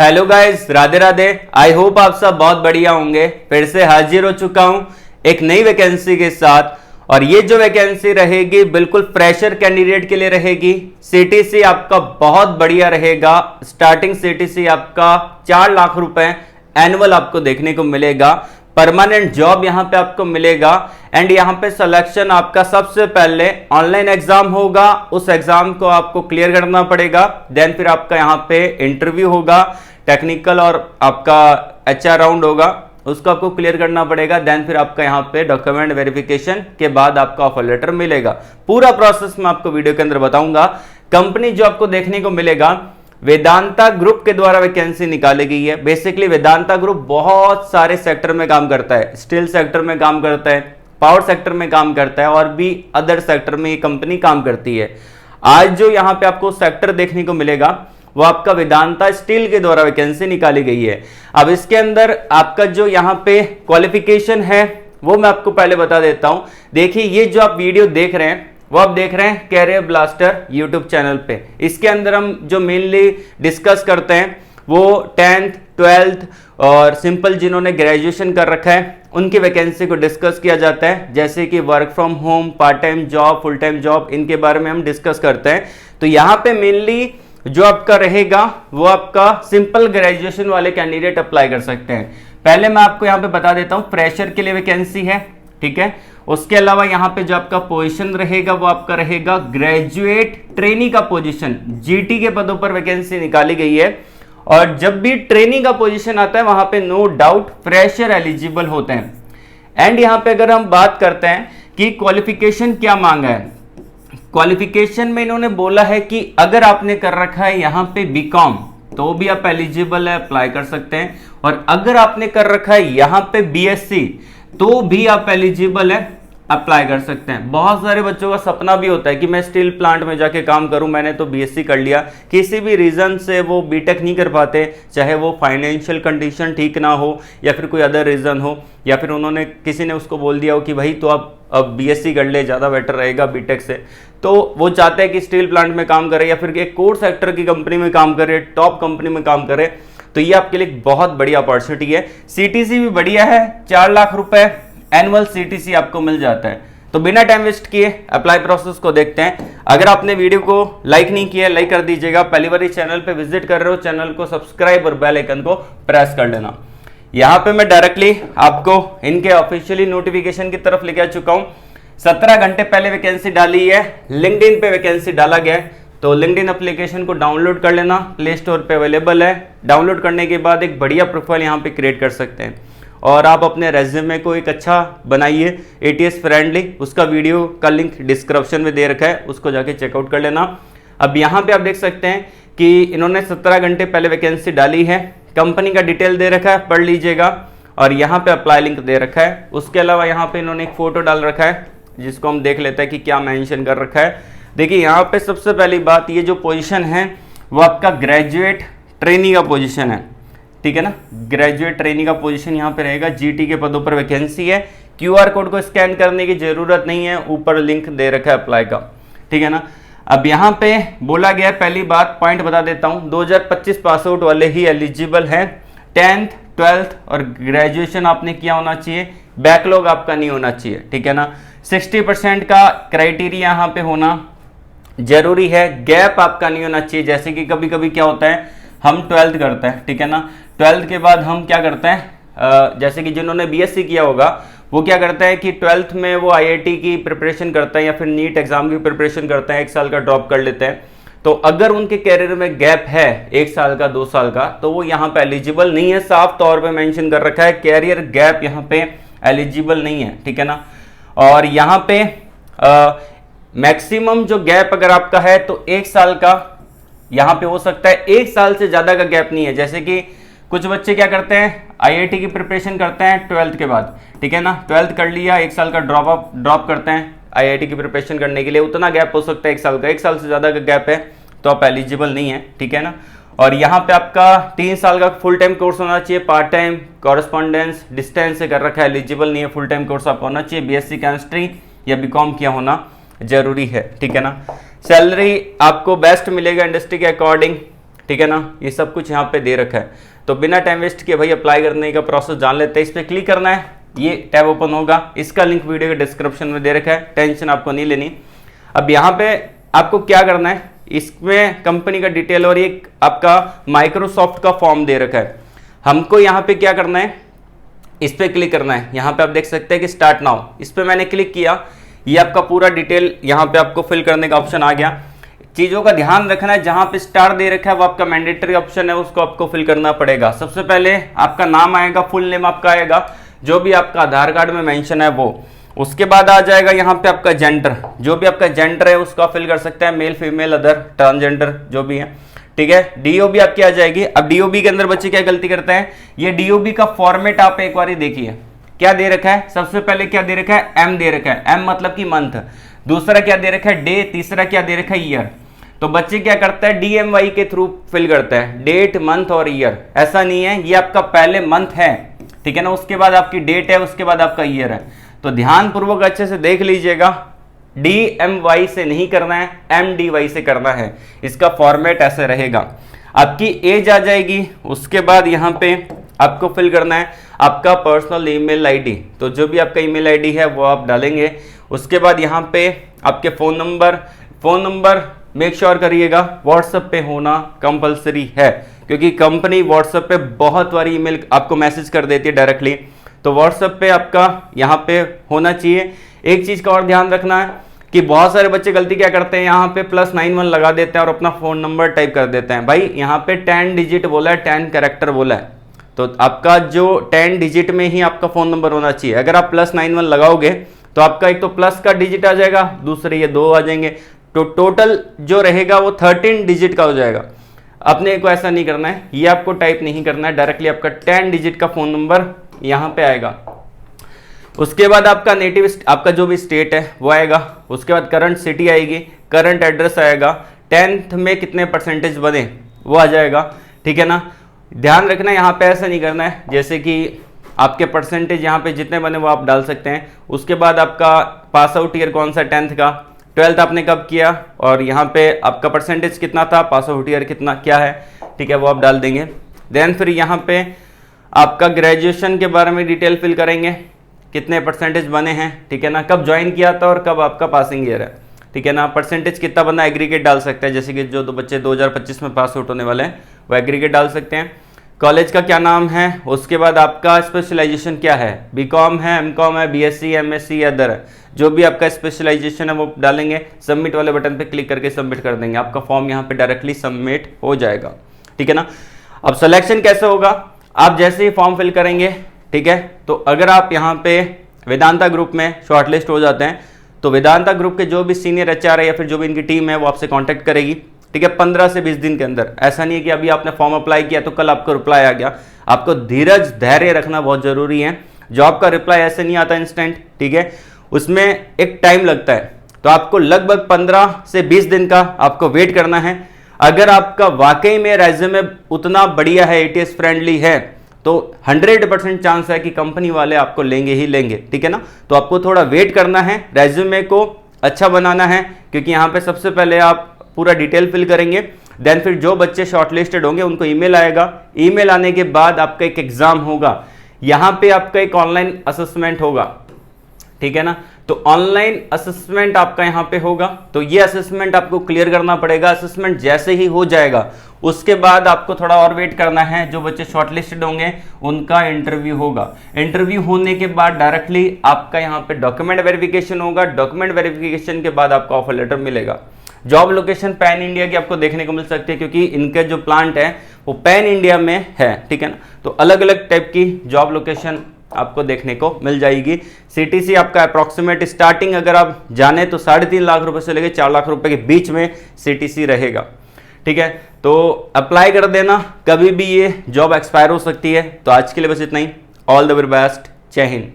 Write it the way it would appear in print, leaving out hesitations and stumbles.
Hello guys, Radhe Radhe. I hope आप सब बहुत बढ़िया होंगे। फिर से हाजिर हो चुका हूं एक नई वैकेंसी के साथ। और ये जो वैकेंसी रहेगी बिल्कुल फ्रेशर कैंडिडेट के लिए रहेगी। सीटीसी आपका बहुत बढ़िया रहेगा। स्टार्टिंग सीटीसी आपका 4 लाख रुपए एनुअल आपको देखने को मिलेगा। परमानेंट जॉब यहां पे आपको मिलेगा। एंड यहां पे सिलेक्शन आपका सबसे पहले ऑनलाइन एग्जाम होगा। उस एग्जाम को आपको क्लियर करना पड़ेगा। देन फिर आपका यहां पे इंटरव्यू होगा, टेक्निकल और आपका एचआर राउंड होगा, उसको आपको क्लियर करना पड़ेगा। देन फिर आपका यहाँ पे डॉक्यूमेंट वेरिफिकेशन के बाद आपका ऑफर लेटर मिलेगा। पूरा प्रोसेस मैं आपको वीडियो के अंदर बताऊंगा। कंपनी जो आपको देखने को मिलेगा, वेदांता ग्रुप के द्वारा वैकेंसी निकाली गई है। बेसिकली वेदांता ग्रुप बहुत सारे सेक्टर में काम करता है। स्टील सेक्टर में काम करता है, पावर सेक्टर में काम करता है और भी अदर सेक्टर में ये कंपनी काम करती है। आज जो यहाँ पे आपको सेक्टर देखने को मिलेगा वो आपका वेदांता स्टील के द्वारा वैकेंसी निकाली गई है। अब इसके अंदर आपका जो यहाँ पे क्वालिफिकेशन है वो मैं आपको पहले बता देता हूं। देखिए, ये जो आप वीडियो देख रहे हैं वो आप देख रहे हैं कैरियर ब्लास्टर यूट्यूब चैनल पे। इसके अंदर हम जो मेनली डिस्कस करते हैं वो 10th 12th और सिंपल जिन्होंने ग्रेजुएशन कर रखा है उनकी वैकेंसी को डिस्कस किया जाता है। जैसे कि work from home, part time job, full time job, इनके बारे में हम डिस्कस करते हैं। तो यहाँ पे मेनली जो आपका रहेगा वो आपका सिंपल ग्रेजुएशन वाले कैंडिडेट अप्लाई कर सकते हैं। पहले मैं आपको यहाँ पे बता देता हूँ, फ्रेशर के लिए वैकेंसी है, ठीक है। उसके अलावा यहाँ पे जो आपका पोजीशन रहेगा वो आपका रहेगा ग्रेजुएट ट्रेनी का पोजीशन। जीटी के पदों पर वैकेंसी निकाली गई है। और जब भी ट्रेनी का पोजीशन आता है वहां पे नो डाउट फ्रेशर एलिजिबल होते हैं। एंड यहाँ पे अगर हम बात करते हैं कि क्वालिफिकेशन क्या मांगा है, क्वालिफिकेशन में इन्होंने बोला है कि अगर आपने कर रखा है यहाँ पे बीकॉम तो भी आप एलिजिबल है, अप्लाई कर सकते हैं। और अगर आपने कर रखा है यहाँ पे बीएससी तो भी आप एलिजिबल है, अप्लाई कर सकते हैं। बहुत सारे बच्चों का सपना भी होता है कि मैं स्टील प्लांट में जाके काम करूं, मैंने तो बीएससी कर लिया, किसी भी रीजन से वो बीटेक नहीं कर पाते, चाहे वो फाइनेंशियल कंडीशन ठीक ना हो या फिर कोई अदर रीजन हो, या फिर उन्होंने किसी ने उसको बोल दिया हो कि भाई तो आप अब बीएससी कर ले, ज़्यादा बेटर रहेगा बीटेक से। तो वो चाहते हैं कि स्टील प्लांट में काम करे या फिर एक कोर सेक्टर की कंपनी में काम करे, टॉप कंपनी में काम करे। तो ये आपके लिए बहुत बड़ी अपॉर्चुनिटी है। सीटीसी भी बढ़िया है, 4 लाख रुपए एनुअल सीटीसी आपको मिल जाता है। तो बिना टाइम वेस्ट किए अप्लाई प्रोसेस को देखते हैं। अगर आपने वीडियो को लाइक नहीं किया, लाइक कर दीजिएगा। पहली बार इस चैनल पे विजिट कर रहे हो, चैनल को सब्सक्राइब और बेल आइकन को प्रेस कर लेना। यहाँ पे मैं डायरेक्टली आपको इनके ऑफिशियली नोटिफिकेशन की तरफ लेके आ चुका हूँ। 17 घंटे पहले वैकेंसी डाली है, लिंक्डइन पे वैकेंसी डाला गया है। तो लिंक्डइन एप्लीकेशन को डाउनलोड कर लेना, प्ले स्टोर पे अवेलेबल है। डाउनलोड करने के बाद एक बढ़िया प्रोफाइल यहाँ पे क्रिएट कर सकते हैं और आप अपने रेज्यूमे को एक अच्छा बनाइए, एटीएस फ्रेंडली। उसका वीडियो का लिंक डिस्क्रिप्शन में दे रखा है, उसको जाके चेकआउट कर लेना। अब यहाँ पे आप देख सकते हैं कि इन्होंने 17 घंटे पहले वैकेंसी डाली है। कंपनी का डिटेल दे रखा है, पढ़ लीजिएगा। और यहाँ पे अप्लाई लिंक दे रखा है। उसके अलावा यहाँ पे इन्होंने एक फोटो डाल रखा है जिसको हम देख लेते हैं कि क्या मेंशन कर रखा है। देखिए, यहाँ पे सबसे पहली बात, ये जो पोजीशन है वो आपका ग्रेजुएट ट्रेनी का पोजीशन है, ठीक है ना। ग्रेजुएट ट्रेनी का पोजीशन यहाँ पे रहेगा। जीटी के पदों पर वैकेंसी है। क्यूआर कोड को स्कैन करने की जरूरत नहीं है, ऊपर लिंक दे रखा है अप्लाई का, ठीक है ना। अब यहाँ पे बोला गया है, पहली बात पॉइंट बता देता हूँ, 2025 पास आउट वाले ही एलिजिबल हैं। 10th 12th और ग्रेजुएशन आपने किया होना चाहिए, बैकलॉग आपका नहीं होना चाहिए, ठीक है ना। 60% का क्राइटेरिया यहाँ पे होना जरूरी है। गैप आपका नहीं होना चाहिए। जैसे कि कभी कभी क्या होता है, हम 12th करते हैं, ठीक है ना। 12th के बाद हम क्या करते हैं, जैसे कि जिन्होंने बीएससी किया होगा वो क्या करते हैं कि 12th में वो आईआईटी की प्रिपरेशन करते हैं या फिर नीट एग्जाम की प्रिपरेशन करते हैं, 1 साल का ड्रॉप कर लेते हैं। तो अगर उनके कैरियर में गैप है 1 साल का, 2 साल का, तो वो यहाँ पे एलिजिबल नहीं है। साफ तौर पे मेंशन कर रखा है, कैरियर गैप यहाँ पे एलिजिबल नहीं है, ठीक है ना। और यहाँ पे मैक्सिमम जो गैप अगर आपका है तो 1 साल का यहाँ पे हो सकता है, 1 साल से ज्यादा का गैप नहीं है। जैसे कि कुछ बच्चे क्या करते हैं, आईआईटी की प्रिपरेशन करते हैं 12th के बाद, ठीक है ना। 12th कर लिया, 1 साल का ड्रॉप करते हैं आईआईटी की प्रिपरेशन करने के लिए, उतना गैप हो सकता है 1 साल का। 1 साल से ज्यादा का गैप है तो आप एलिजिबल नहीं है, ठीक है ना। और यहाँ पे आपका 3 साल का फुल टाइम कोर्स होना चाहिए, पार्ट टाइम, कॉरेस्पॉन्डेंस, डिस्टेंस से कर रखा है, एलिजिबल नहीं है। फुल टाइम कोर्स आपका होना चाहिए, बीएससी केमिस्ट्री या बीकॉम किया होना जरूरी है, ठीक है ना। सैलरी आपको बेस्ट मिलेगा इंडस्ट्री के अकॉर्डिंग। ठीक है ना, ये सब कुछ यहाँ पे दे रखा है। तो बिना टाइम वेस्ट किए भाई अप्लाई करने का प्रोसेस जान लेते हैं। इस पर क्लिक करना है, ये टैब ओपन होगा, इसका लिंक वीडियो के डिस्क्रिप्शन में दे रखा है, टेंशन आपको नहीं लेनी। अब यहाँ पे आपको क्या करना है, इसमें कंपनी का डिटेल और एक आपका माइक्रोसॉफ्ट का फॉर्म दे रखा है। हमको यहाँ पे क्या करना है, इस पे क्लिक करना है। यहाँ पे आप देख सकते हैं कि स्टार्ट नाउ, इस पे मैंने क्लिक किया, ये आपका पूरा डिटेल यहाँ पे आपको फिल करने का ऑप्शन आ गया। चीज़ों का ध्यान रखना है, जहाँ पे स्टार दे रखा है वो आपका मैंडेटरी ऑप्शन है, उसको आपको फिल करना पड़ेगा। सबसे पहले आपका नाम आएगा, फुल नेम आपका आएगा, जो भी आपका आधार कार्ड में मेंशन है वो। उसके बाद आ जाएगा यहाँ पे आपका जेंडर, जो भी आपका जेंडर है उसको आप फिल कर सकते हैं, मेल फीमेल अदर ट्रांसजेंडर जो भी है, ठीक है। डीओबी आपकी आ जाएगी। अब डीओबी के अंदर बच्चे क्या गलती करते हैं, ये डीओबी का फॉर्मेट आप एक बार देखिए क्या दे रखा है। सबसे पहले क्या दे रखा है, एम दे रखा है, एम मतलब कि मंथ। दूसरा क्या दे रखा है, डे। तीसरा क्या दे रखा है, ईयर। तो बच्चे क्या करते हैं, डीएमवाई के थ्रू फिल करते हैं, डेट मंथ और ईयर। ऐसा नहीं है, ये आपका पहले मंथ है, ठीक है ना, उसके बाद आपकी डेट है, उसके बाद आपका ईयर है। तो ध्यान पूर्वक अच्छे से देख लीजिएगा, DMY से नहीं करना है, MDY से करना है। इसका फॉर्मेट ऐसे रहेगा। आपकी एज आ जाएगी, उसके बाद यहाँ पे आपको फिल करना है आपका पर्सनल ईमेल आईडी। तो जो भी आपका ईमेल आईडी है वो आप डालेंगे। उसके बाद यहाँ पे आपके फ़ोन नंबर मेक श्योर करिएगा व्हाट्सएप पे होना कंपलसरी है, क्योंकि कंपनी व्हाट्सएप पे बहुत बार ईमेल आपको मैसेज कर देती है डायरेक्टली, तो व्हाट्सएप पे आपका यहाँ पे होना चाहिए। एक चीज़ का और ध्यान रखना है कि बहुत सारे बच्चे गलती क्या करते हैं, यहाँ पे +91 लगा देते हैं और अपना फ़ोन नंबर टाइप कर देते हैं। भाई यहाँ पे 10 डिजिट बोला है, 10 कैरेक्टर बोला है, तो आपका जो 10 डिजिट में ही आपका फ़ोन नंबर होना चाहिए। अगर आप +91 लगाओगे तो आपका एक तो प्लस का डिजिट आ जाएगा, दूसरे ये 2 आ जाएंगे, तो टोटल जो रहेगा वो 13 डिजिट का हो जाएगा। अपने को ऐसा नहीं करना है, ये आपको टाइप नहीं करना है, डायरेक्टली आपका 10 डिजिट का फ़ोन नंबर यहाँ पे आएगा। उसके बाद आपका नेटिव आपका जो भी स्टेट है वो आएगा। उसके बाद करंट सिटी आएगी, करंट एड्रेस आएगा, 10th में कितने परसेंटेज बने वो आ जाएगा, ठीक है ना। ध्यान रखना है यहाँ पे ऐसा नहीं करना है जैसे कि आपके परसेंटेज यहाँ पे जितने बने वो आप डाल सकते हैं। उसके बाद आपका पास आउट ईयर कौन सा, 10th का, 12th आपने कब किया और यहाँ पे आपका परसेंटेज कितना था, पास आउट ईयर कितना क्या है, ठीक है, वो आप डाल देंगे। देन फिर यहाँ पे आपका ग्रेजुएशन के बारे में डिटेल फिल करेंगे, कितने परसेंटेज बने हैं, ठीक है ना, कब ज्वाइन किया था और कब आपका पासिंग ईयर है, ठीक है ना। परसेंटेज कितना बना एग्रीगेट डाल सकते हैं, जैसे कि जो दो बच्चे 2025 में पास आउट होने वाले हैं वो एग्रीगेट डाल सकते हैं। कॉलेज का क्या नाम है, उसके बाद आपका स्पेशलाइजेशन क्या है, बीकॉम है, एमकॉम है, बीएससी, एमएससी, अदर है, जो भी आपका स्पेशलाइजेशन है वो डालेंगे। सबमिट वाले बटन पे क्लिक करके सबमिट कर देंगे, आपका फॉर्म यहाँ पे डायरेक्टली सबमिट हो जाएगा, ठीक है ना। अब सिलेक्शन कैसे होगा, आप जैसे ही फॉर्म फिल करेंगे, ठीक है, तो अगर आप यहाँ पे वेदांता ग्रुप में शॉर्टलिस्ट हो जाते हैं तो वेदांता ग्रुप के जो भी सीनियर एचआर है या फिर जो भी इनकी टीम है वो आपसे कांटेक्ट करेगी, ठीक है, 15 से 20 दिन के अंदर। ऐसा नहीं है कि अभी आपने फॉर्म अप्लाई किया तो कल आपको रिप्लाई आ गया। आपको धीरज धैर्य रखना बहुत जरूरी है। जॉब का रिप्लाई ऐसे नहीं आता इंस्टेंट, ठीक है, उसमें एक टाइम लगता है, तो आपको लगभग 15 से 20 दिन का आपको वेट करना है। अगर आपका वाकई में रेज्यूमे उतना बढ़िया है, एटीएस फ्रेंडली है, तो 100% चांस है कि कंपनी वाले आपको लेंगे ही लेंगे, ठीक है ना। तो आपको थोड़ा वेट करना है, रेज्यूमे को अच्छा बनाना है, क्योंकि यहाँ पे सबसे पहले आप पूरा डिटेल फिल करेंगे। देन फिर जो बच्चे शॉर्टलिस्टेड होंगे उनको ईमेल आएगा, ईमेल आने के बाद आपका एक एग्जाम होगा, यहाँ पे आपका एक ऑनलाइन असेसमेंट होगा, ठीक है ना। तो ऑनलाइन असेसमेंट आपका यहाँ पे होगा, तो ये असेसमेंट आपको क्लियर करना पड़ेगा। असेसमेंट जैसे ही हो जाएगा उसके बाद आपको थोड़ा और वेट करना है, जो बच्चे शॉर्टलिस्टेड होंगे उनका इंटरव्यू होगा। इंटरव्यू होने के बाद डायरेक्टली आपका यहाँ पे डॉक्यूमेंट वेरिफिकेशन होगा, डॉक्यूमेंट वेरिफिकेशन के बाद आपका ऑफर लेटर मिलेगा। जॉब लोकेशन पैन इंडिया की आपको देखने को मिल सकती है, क्योंकि इनके जो प्लांट है वो पैन इंडिया में है, ठीक है ना। तो अलग अलग टाइप की जॉब लोकेशन आपको देखने को मिल जाएगी। सीटीसी आपका अप्रॉक्सीमेट स्टार्टिंग अगर आप जाने तो 3.5 लाख रुपए से लेकर 4 लाख रुपए के बीच में सीटीसी रहेगा, ठीक है। तो अप्लाई कर देना, कभी भी ये जॉब एक्सपायर हो सकती है। तो आज के लिए बस इतना ही। ऑल द वेरी बेस्ट, जय हिंद।